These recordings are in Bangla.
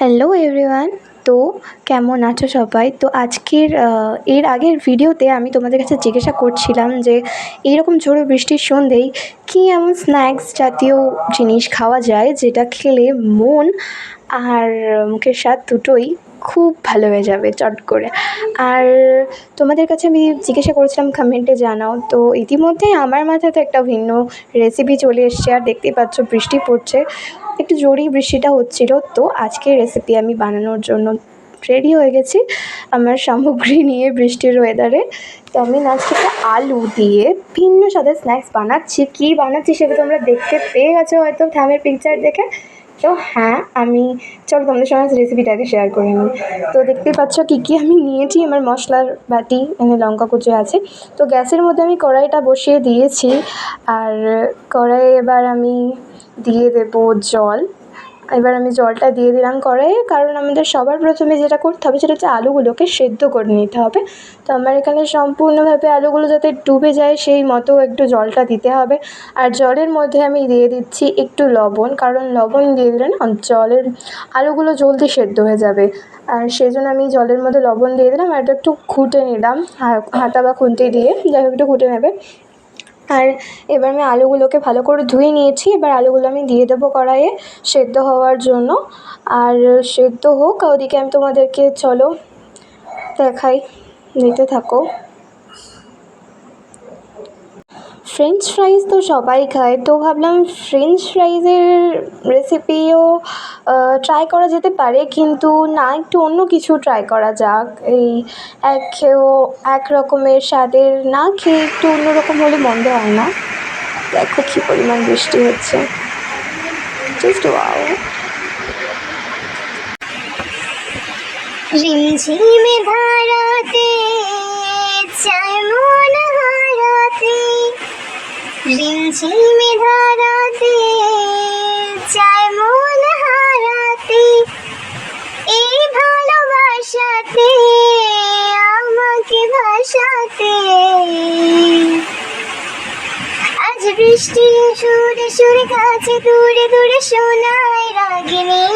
Hello everyone. তো কেমন আছো সবাই? তো এর আগের ভিডিওতে আমি তোমাদের কাছে জিজ্ঞাসা করছিলাম যে এইরকম ঝড়ো বৃষ্টির সন্ধ্যেয় কী এমন স্ন্যাক্স জাতীয় জিনিস খাওয়া যায় যেটা খেলে মন আর মুখের স্বাদ দুটোই খুব ভালো হয়ে যাবে চট করে। আর তোমাদের কাছে আমি জিজ্ঞাসা করেছিলাম কমেন্টে জানাও। তো ইতিমধ্যেই আমার মাথাতে একটা ভিন্ন রেসিপি চলে এসছে। আর দেখতেই পাচ্ছ বৃষ্টি পড়ছে, একটু জোরেই বৃষ্টিটা হচ্ছিল। তো আজকের রেসিপি আমি বানানোর জন্য রেডি হয়ে গেছি আমার সামগ্রী নিয়ে বৃষ্টির ওয়েদারে। তো আমি আজকে একটা আলু দিয়ে ভিন্ন স্বাদের স্ন্যাক্স বানাচ্ছি। কী বানাচ্ছি সেটা তোমরা দেখতে পেয়ে গেছো হয়তো থামের পিকচার দেখে। তো হ্যাঁ, চলো তোমাদের সঙ্গে রেসিপিটাকে শেয়ার করে নিই। তো দেখতেই পাচ্ছ কী কী আমি নিয়েছি। আমার মশলার বাটি, লঙ্কা কুচি আছে। তো গ্যাসের মধ্যে আমি কড়াইটা বসিয়ে দিয়েছি। আর কড়াইয়ে এবার আমি দিয়ে দেবো জল। এবার আমি জলটা দিয়ে দিলাম কড়াইয়ে, কারণ আমাদের সবার প্রথমে যেটা করতে হবে সেটা হচ্ছে আলুগুলোকে সেদ্ধ করে নিতে হবে। তো আমার এখানে সম্পূর্ণভাবে আলুগুলো যাতে ডুবে যায় সেই মতো একটু জলটা দিতে হবে। আর জলের মধ্যে আমি দিয়ে দিচ্ছি একটু লবণ, কারণ লবণ দিয়ে দিলে না আলুগুলো জলদি সেদ্ধ হয়ে যাবে। আর সেই জন্য আমি জলের মধ্যে লবণ দিয়ে দিলাম। আর এটা একটু ঘুটে নিলাম হাতা বা খুন্তি দিয়ে, যাই হোক একটু ঘুটে নেবে। আর এবার আমি আলুগুলোকে ভালো করে ধুয়ে নিয়েছি। এবার আলুগুলো আমি দিয়ে দেবো কড়াইয়ে সেদ্ধ হওয়ার জন্য। আর সেদ্ধ হোক, ওদিকে আমি তোমাদেরকে চলো দেখাই, দিতে থাকো। ফ্রেঞ্চ ফ্রাইজ তো সবাই খায়, তো ভাবলাম ফ্রেঞ্চ ফ্রাইজের রেসিপিও ট্রাই করা যেতে পারে, কিন্তু না, একটু অন্য কিছু ট্রাই করা যাক। এই এক রকমের স্বাদের না খেয়ে একটু অন্যরকম হলে মন্দ হয় না। দেখো কী পরিমাণ বৃষ্টি হচ্ছে, জাস্ট ওয়াও। রিমঝিমে ধারাতে চায় মন হারাতে, রিমঝিমে ধারাতে চায় মন হারাতে, এই ভালোবাসাতে আমাকে ভাসাতে। আজ বৃষ্টির সুরে সুরে কাছে দূরে দূরে শোনায় রাগিনী।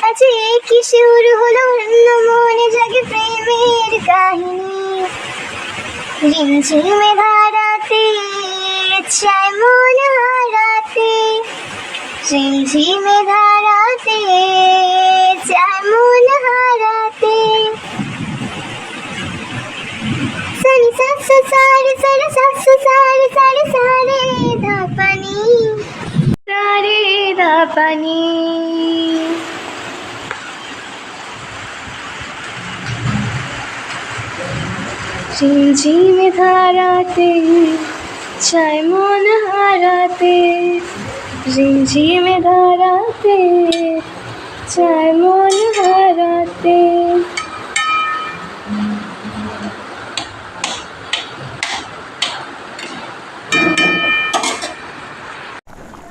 আজ কি শুরু হলো অন্য মনে জাগে প্রেমের কাহিনী। রিমঝিমে ধারাতে চায় মন হারাতে, রিমঝিমে ধারাতে চায় মন হারাতে। সানি সাসা সারে সারে সাসা সারে সারে সারে ধাপানি, সারে ধাপানি। ঝিমঝিমে ধারাতে চায় মন হারাতে, ঝিমঝিমে ধারাতে চায় মন হারাতে।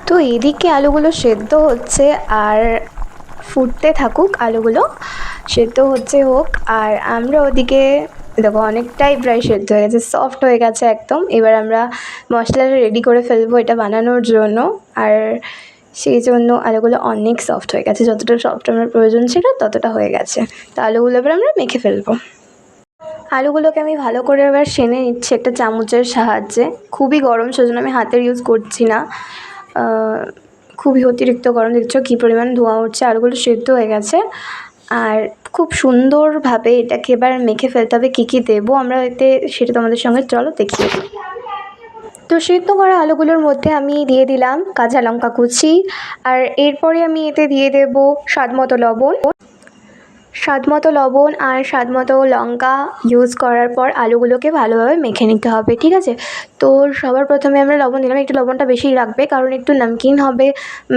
তো এদিকে আলুগুলো সেদ্ধ হচ্ছে আর ফুটতে থাকুক, আলুগুলো সেদ্ধ হোক। আর আমরা ওদিকে দেখো অনেকটাই প্রায় সেদ্ধ হয়ে গেছে, সফট হয়ে গেছে একদম। এবার আমরা মশলাটা রেডি করে ফেলবো এটা বানানোর জন্য। আর সেই জন্য আলুগুলো অনেক সফট হয়ে গেছে, যতটা সফট আমার প্রয়োজন ছিল ততটা হয়ে গেছে। তো আলুগুলো এবার আমরা মেখে ফেলবো। আলুগুলোকে আমি ভালো করে এবার সেনে নিচ্ছি একটা চামচের সাহায্যে। খুবই গরম, সেজন্য আমি হাতের ইউজ করছি না। খুবই অতিরিক্ত গরম, দেখছো কী পরিমাণ ধোঁয়া উঠছে। আলুগুলো সেদ্ধ হয়ে গেছে। আর খুব সুন্দরভাবে এটাকে এবার মেখে ফেলতে হবে। কী কী দেবো আমরা এতে সেটা তোমাদের সঙ্গে চলো দেখিয়ে দিই। তো সেদ্ধ করা আলুগুলোর মধ্যে আমি দিয়ে দিলাম কাঁচা লঙ্কা কুচি। আর এরপরে আমি এতে দিয়ে দেবো স্বাদমতো লবণ আর স্বাদমতো লঙ্কা ইউজ করার পর আলুগুলোকে ভালোভাবে মেখে নিতে হবে, ঠিক আছে? তো সবার প্রথমে আমরা লবণ দিলাম, একটু লবণটা বেশিই রাখবে, কারণ একটু নমকিন হবে,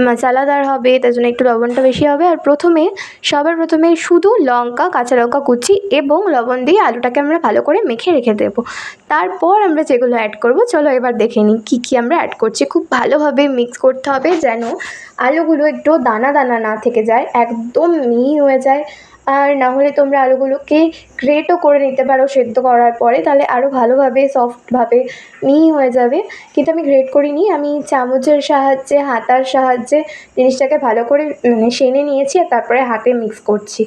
মশলাদার হবে, তার জন্য একটু লবণটা বেশি হবে। আর সবার প্রথমে শুধু কাঁচা লঙ্কা কুচি এবং লবণ দিয়ে আলুটাকে আমরা ভালো করে মেখে রেখে দেবো। তারপর আমরা যেগুলো অ্যাড করব, চলো এবার দেখে নিই কী কী আমরা অ্যাড করছি। খুব ভালোভাবে মিক্স করতে হবে যেন আলুগুলো একটু দানা দানা না থেকে যায়, একদম মিহি হয়ে যায়। আর না হলে তোমরা আলুগুলোকে গ্রেটও করে নিতে পারো সেদ্ধ করার পরে, তাহলে আরও ভালোভাবে সফটভাবে মিহি হয়ে যাবে। কিন্তু আমি গ্রেট করিনি, আমি চামচের সাহায্যে হাতার সাহায্যে জিনিসটাকে ভালো করে সেনে নিয়েছি আর তারপরে হাতে মিক্স করছি।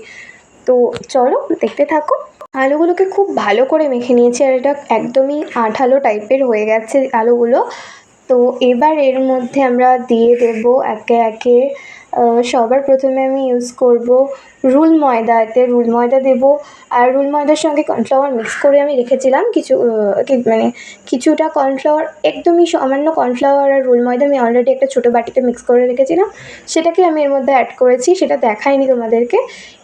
তো চলো দেখতে থাকো। আলুগুলোকে খুব ভালো করে মেখে নিয়েছি আর এটা একদমই আঠালো টাইপের হয়ে গেছে আলুগুলো। তো এবার এর মধ্যে আমরা দিয়ে দেব একে একে সবার প্রথমে আমি ইউজ করব রুল ময়দা। এতে রুল ময়দা দেব আর রুল ময়দার সঙ্গে কর্নফ্লাওয়ার মিক্স করে আমি রেখেছিলাম কিছু কিছুটা কর্নফ্লাওয়ার, একদমই সামান্য কর্নফ্লাওয়ার আর রুল ময়দা আমি অলরেডি একটা ছোটো বাটিতে মিক্স করে রেখেছিলাম, সেটাকে আমি এর মধ্যে অ্যাড করেছি, সেটা দেখাইনি তোমাদেরকে।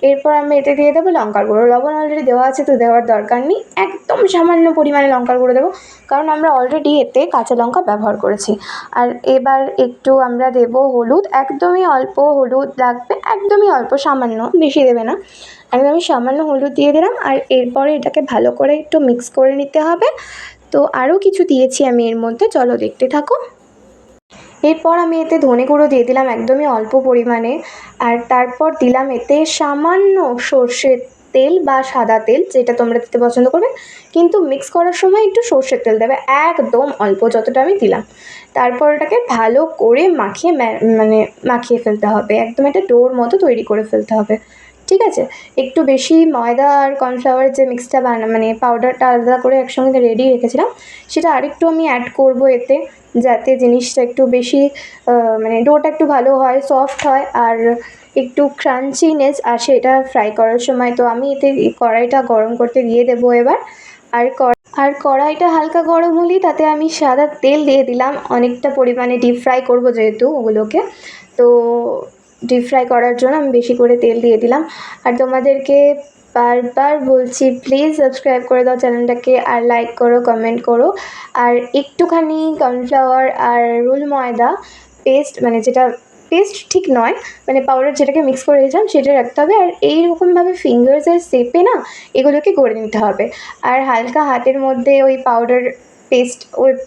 এরপর আমি এতে দিয়ে দেবো লঙ্কার গুঁড়ো। লবণ অলরেডি দেওয়া আছে তো দেওয়ার দরকার নেই, একদম সামান্য পরিমাণে লঙ্কার গুঁড়ো দেবো, কারণ আমরা অলরেডি এতে কাঁচা লঙ্কা ব্যবহার করেছি। আর এবার একটু আমরা দেব হলুদ, একদমই অল্প হলুদ লাগবে, একদমই অল্প, সামান্য, বেশি দেবে না, একদমই সামান্য হলুদ দিয়ে দিলাম। আর এরপরে এটাকে ভালো করে একটু মিক্স করে নিতে হবে। তো আরও কিছু দিয়েছি আমি এর মধ্যে, চলো দেখতে থাকো। এরপর আমি এতে ধনে গুঁড়ো দিয়ে দিলাম একদমই অল্প পরিমাণে, আর তারপর দিলাম এতে সামান্য সর্ষের তেল বা সাদা তেল, যেটা তোমরা দিতে পছন্দ করবে, কিন্তু মিক্স করার সময় একটু সর্ষের তেল দেবে, একদম অল্প যতটা আমি দিলাম। তারপর এটাকে ভালো করে মাখিয়ে ফেলতে হবে, একদম একটা ডোর মতো তৈরি করে ফেলতে হবে, ঠিক আছে। একটু বেশি ময়দা আর কর্নফ্লাওয়ার যে মিক্সটা পাউডারটা আলাদা করে একসঙ্গে রেডি রেখেছিলাম, সেটা আরেকটু আমি অ্যাড করব এতে, যাতে জিনিসটা একটু বেশি ডোটা একটু ভালো হয়, সফট হয় আর একটু ক্রাঞ্চিনেস আসে এটা ফ্রাই করার সময়। তো আমি এতে কড়াইটা গরম করতে দিয়ে দেবো এবার। আর কড়াইটা হালকা গরম হলেই তাতে আমি সাদা তেল দিয়ে দিলাম, অনেকটা পরিমাণে ডিপ ফ্রাই করবো যেহেতু ওগুলোকে, তো ডিপ ফ্রাই করার জন্য আমি বেশি করে তেল দিয়ে দিলাম। আর তোমাদেরকে বারবার বলছি, প্লিজ সাবস্ক্রাইব করে দাও চ্যানেলটাকে, আর লাইক করো, কমেন্ট করো। আর একটুখানি কর্নফ্লাওয়ার আর রুল ময়দা পেস্ট, যেটা পেস্ট ঠিক নয়, পাউডার যেটাকে মিক্স করে রেখেছিলাম সেটা রাখতে হবে। আর এইরকমভাবে ফিঙ্গার্সের শেপে না এগুলোকে করে নিতে হবে। আর হালকা হাতের মধ্যে ওই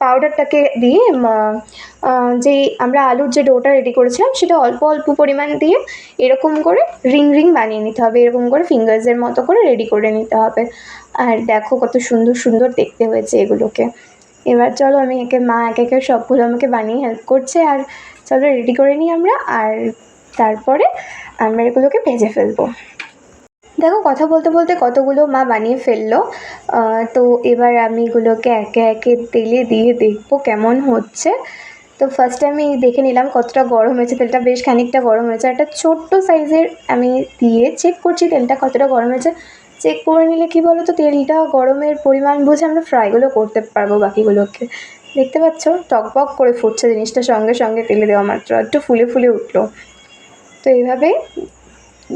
পাউডারটাকে দিয়ে যেই আমরা আলুর যে ডোটা রেডি করেছিলাম সেটা অল্প অল্প পরিমাণ দিয়ে এরকম করে রিং রিং বানিয়ে নিতে হবে, এরকম করে ফিঙ্গার্সের মতো করে রেডি করে নিতে হবে। আর দেখো কত সুন্দর সুন্দর দেখতে হয়েছে এগুলোকে। এবার চলো আমি মা একে একে সবগুলো আমাকে বানিয়ে হেল্প করছে, আর চলো রেডি করে নিই আমরা, আর তারপরে আমরা এগুলোকে ভেজে ফেলবো। দেখো কথা বলতে বলতে কতগুলো মা বানিয়ে ফেললো। তো এবার আমি এগুলোকে একে একে তেলে দিয়ে দেখবো কেমন হচ্ছে। তো ফার্স্টে আমি দেখে নিলাম কতটা গরম হয়েছে, তেলটা বেশ খানিকটা গরম হয়েছে। একটা ছোট্ট সাইজের আমি দিয়ে চেক করছি তেলটা কতটা গরম হয়েছে। চেক করে নিলে কী বলো তো, তেলটা গরমের পরিমাণ বুঝে আমরা ফ্রাইগুলো করতে পারবো বাকিগুলোকে। দেখতে পাচ্ছ টকবক করে ফুটছে জিনিসটা, সঙ্গে সঙ্গে তেলে দেওয়া মাত্র একটু ফুলে ফুলে উঠলো। তো এইভাবে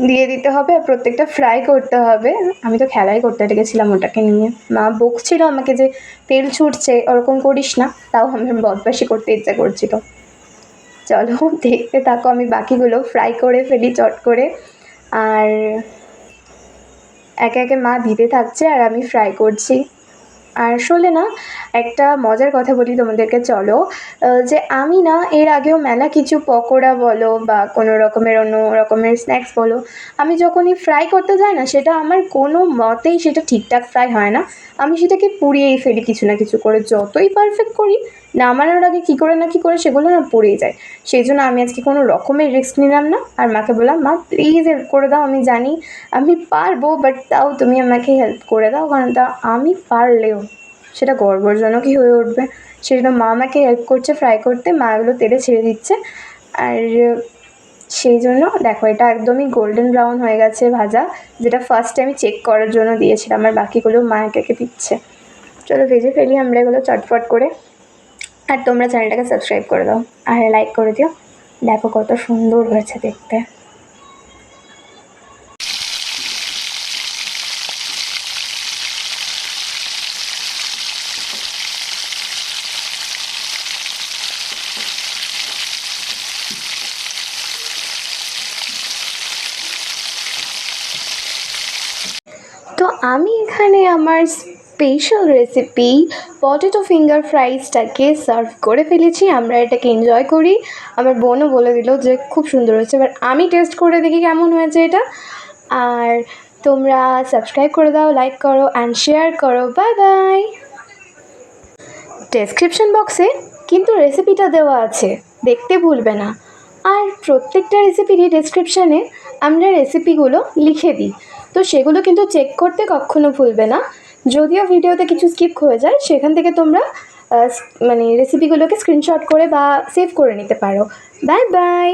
দিয়ে দিতে হবে আর প্রত্যেকটা ফ্রাই করতে হবে। আমি তো খেলাই করতে লেগেছিলাম ওটাকে নিয়ে, মা বকছিল আমাকে যে তেল ছুটছে ওরকম করিস না, তাও আমার বদমাশি করতে ইচ্ছা করছিল। চলো দেখতে থাকো, আমি বাকিগুলো ফ্রাই করে ফেলি চট করে, আর একে একে মা দিতে থাকছে আর আমি ফ্রাই করছি। আর আসলে না একটা মজার কথা বলি তোমাদেরকে, চলো, যে আমি না এর আগেও মেলা কিছু পকোড়া বলো বা কোনো রকমের অন্য রকমের স্ন্যাক্স বলো, আমি যখনই ফ্রাই করতে যাই না সেটা আমার কোনো মতেই সেটা ঠিকঠাক ফ্রাই হয় না, আমি সেটাকে পুড়িয়েই ফেলি কিছু না কিছু করে, যতই পারফেক্ট করি নামানোর আগে কী করে না কী করে সেগুলো না পুড়েই যায়। সেই জন্য আমি আজকে কোনো রকমের রিস্ক নিলাম না, আর মাকে বললাম মা প্লিজ হেল্প করে দাও, আমি জানি আমি পারবো, বাট তাও তুমি আমাকে হেল্প করে দাও, কারণ আমি পারলেও সেটা গর্বজনকই হয়ে উঠবে। সেই জন্য মা আমাকে হেল্প করছে ফ্রাই করতে, মা এগুলো তেলে ছেড়ে দিচ্ছে। আর সেই জন্য দেখো এটা একদমই গোল্ডেন ব্রাউন হয়ে গেছে ভাজা, যেটা ফার্স্টে আমি চেক করার জন্য দিয়েছিলাম, আর বাকিগুলো মা একে একে দিচ্ছে। চলো ভেজে ফেলি আমরা এগুলো চটপট করে। আর তোমরা চ্যানেলটাকে সাবস্ক্রাইব করে দাও আর লাইক করে দিও, দেখো কত সুন্দর হয়েছে দেখতে। তো আমি এখানে আমার স্পেশাল রেসিপি পটেটো ফিঙ্গার ফ্রাইসটাকে সার্ভ করে ফেলেছি, আমরা এটাকে এনজয় করি। আমার বোনও বলে দিল যে খুব সুন্দর হয়েছে, এবার আমি টেস্ট করে দেখি কেমন হয়েছে এটা। আর তোমরা সাবস্ক্রাইব করে দাও, লাইক করো অ্যান্ড শেয়ার করো। Bye bye. ডেসক্রিপশন বক্সে কিন্তু রেসিপিটা দেওয়া আছে, দেখতে ভুলবে না। আর প্রত্যেকটা রেসিপিরই ডেসক্রিপশানে আমরা রেসিপিগুলো লিখে দিই, তো সেগুলো কিন্তু চেক করতে কখনো ভুলবে না। যদিও ভিডিওতে কিছু স্কিপ হয়ে যায়, সেখান থেকে তোমরা মানে রেসিপিগুলোকে স্ক্রিনশট করে বা সেভ করে নিতে পারো। Bye bye.